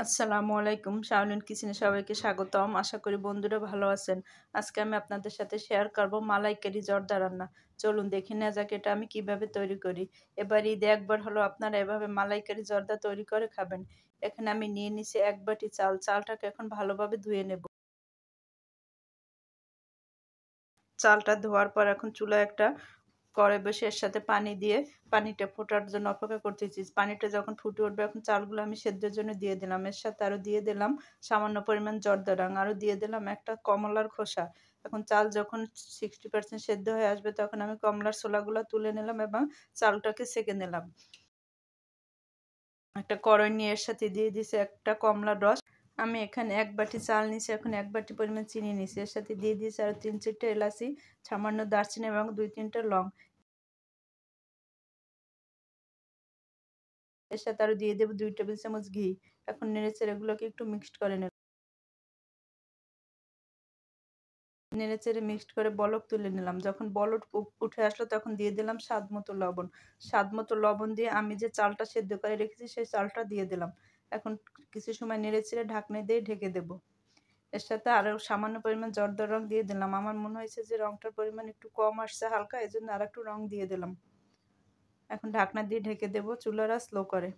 আসসালামু আলাইকুম। শাওলিন কিচেনে সবাইকে স্বাগতম। আশা করি বন্ধুরা ভালো আছেন। আজকে আমি আপনাদের সাথে শেয়ার করব মালাইকারি জর্দা রান্না। চলুন দেখে নেওয়া যাক এটা আমি কিভাবে তৈরি করি। এবার ঈদে একবার হলো আপনারা এভাবে মালাইকারি জর্দা তৈরি করে খাবেন। এখানে আমি নিয়ে নিছি 1 বাটি চাল। চালটাকে এখন ভালোভাবে ধুয়ে নেব। চালটা ধোয়ার পর এখন চুলায় একটা কড়াই বসে এর সাথে পানি দিয়ে পানিটা ফোটার জন্য অপেক্ষা করতেছি। পানিটা যখন ফুটে উঠবে এখন চালগুলো আমি সেদ্ধের জন্য দিয়ে দিলাম। এর সাথে আরো দিয়ে দিলাম সামান্য পরিমাণ জর্দা রং, আরো দিয়ে দিলাম একটা কমলার খোসা। এখন চাল যখন 60% সেদ্ধ হয়ে আসবে তখন আমি কমলার ছোলাগুলো তুলে নিলাম এবং চালটাকে ছেঁকে নিলাম। একটা কড়াই নিয়ে এর সাথে দিয়ে দিছি একটা কমলার রস। আমি এখানে 1 বাটি চাল নিছি, এখন 1 বাটি পরিমাণ চিনি নিছি। এর সাথে দিয়ে দিয়েছি আরো 3-4টা এলাচি, সামান্য দারচিনি এবং 2-3টা লং। এর সাথে আরো দিয়ে দেব 2 টেবিল চামচ ঘি। এখন নেড়েচেড়ে এগুলোকে একটু মিক্সড করে নেব। নেড়েচেড়ে মিক্সড করে বলক তুলে নিলাম। যখন বলক উঠে আসলো তখন দিয়ে দিলাম স্বাদ মতো লবণ। স্বাদ মতো লবণ দিয়ে আমি যে চালটা সেদ্ধ করে রেখেছি সেই চালটা দিয়ে দিলাম। এখন কিছু সময় নেড়েচেড়ে ঢাকনা দিয়ে ঢেকে দেব। এর সাথে আরো সামান্য পরিমাণ জর্দা রং দিয়ে দিলাম। আমার মনে হয়েছে যে রংটার পরিমাণ একটু কম আসছে হালকা, এজন্য আরেকটু রং দিয়ে দিলাম। এখন ঢাকনা দিয়ে ঢেকে দেব চুলার আঁচ স্লো করে।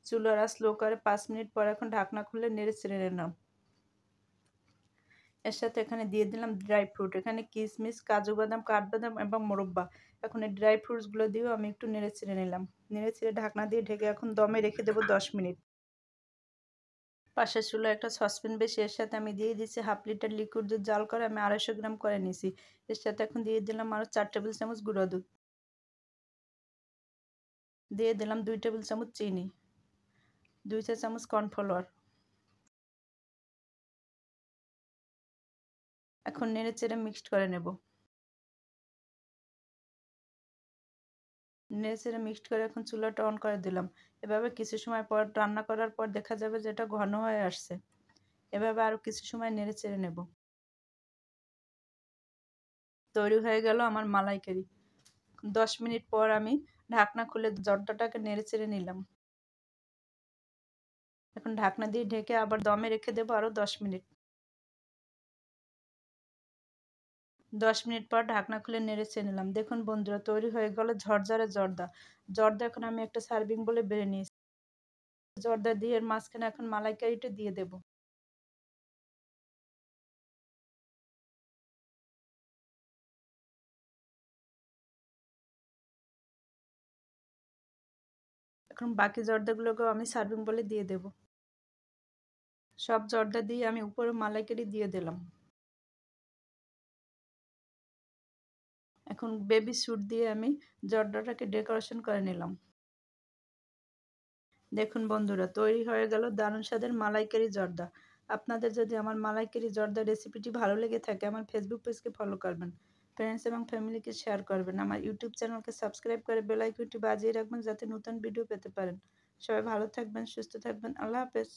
চুলার আঁচ স্লো করে 5 মিনিট পর এখন ঢাকনা খুলে নেড়েচেড়ে নিলাম। এর সাথে এখানে দিয়ে দিলাম ড্রাই ফ্রুট। এখানে কিশমিশ, কাজু বাদাম, কাঠবাদাম এবং মোরব্বা। এখন এই ড্রাই ফ্রুটসগুলো দিয়েও আমি একটু নেড়েচেড়ে নিলাম। নেড়েচেড়ে ঢাকনা দিয়ে ঢেকে এখন দমে রেখে দেবো 10 মিনিট। পাশের চুলায় একটা সসপ্যান বেশি, এর সাথে আমি দিয়ে দিচ্ছি 1/2 লিটার লিকুইড দুধ জাল করে আমি 250 গ্রাম করে নিছি। এর সাথে এখন দিয়ে দিলাম আরও 4 টেবিল চামচ গুঁড়া দুধ। দিয়ে দিলাম 2 টেবিল চামচ চিনি, 2 চা চামচ কর্নফ্লাওয়ার। এখন নেড়েচেড়ে মিক্সড করে নেব। নেড়েচেড়ে মিক্সড করে এখন চুলাটা অন করে দিলাম। এভাবে কিছু সময় পর রান্না করার পর দেখা যাবে যে এটা ঘন হয়ে আসছে। এভাবে আরও কিছু সময় নেড়েচেড়ে নেব। তৈরি হয়ে গেল আমার মালাইকারি। 10 মিনিট পর আমি ঢাকনা খুলে জর্দাটাকে নেড়েচেড়ে নিলাম। এখন ঢাকনা দিয়ে ঢেকে আবার দমে রেখে দেবো আরও 10 মিনিট। 10 মিনিট পর ঢাকনা খুলে নেড়েচেড়ে নিলাম। দেখুন বন্ধুরা, তৈরি হয়ে গেল ঝরঝরে জর্দা। জর্দা এখন আমি একটা সার্ভিং বলে বেড়ে নিয়েছি। জর্দা দিয়ে এর মাঝখানে এখন মালাইকারিটা দিয়ে দেব। এখন বাকি জর্দাগুলোকেও আমি সার্ভিং বলে দিয়ে দেব। সব জর্দা দিয়ে আমি উপরে মালাইকারি দিয়ে দিলাম। এখন বেবি স্যুট দিয়ে আমি জর্দাটাকে ডেকোরেশন করে নিলাম। দেখুন বন্ধুরা, তৈরি হয়ে গেল দারুণ স্বাদের মালাইকারি জর্দা। আপনাদের যদি আমার মালাইকারি জর্দা রেসিপিটি ভালো লেগে থাকে আমার ফেসবুক পেজকে ফলো করবেন, ফ্রেন্ডস এবং ফ্যামিলিকে শেয়ার করবেন, আমার ইউটিউব চ্যানেলকে সাবস্ক্রাইব করে বেল আইকনটি বাজিয়ে রাখবেন যাতে নতুন ভিডিও পেতে পারেন। সবাই ভালো থাকবেন, সুস্থ থাকবেন। আল্লাহ হাফেজ।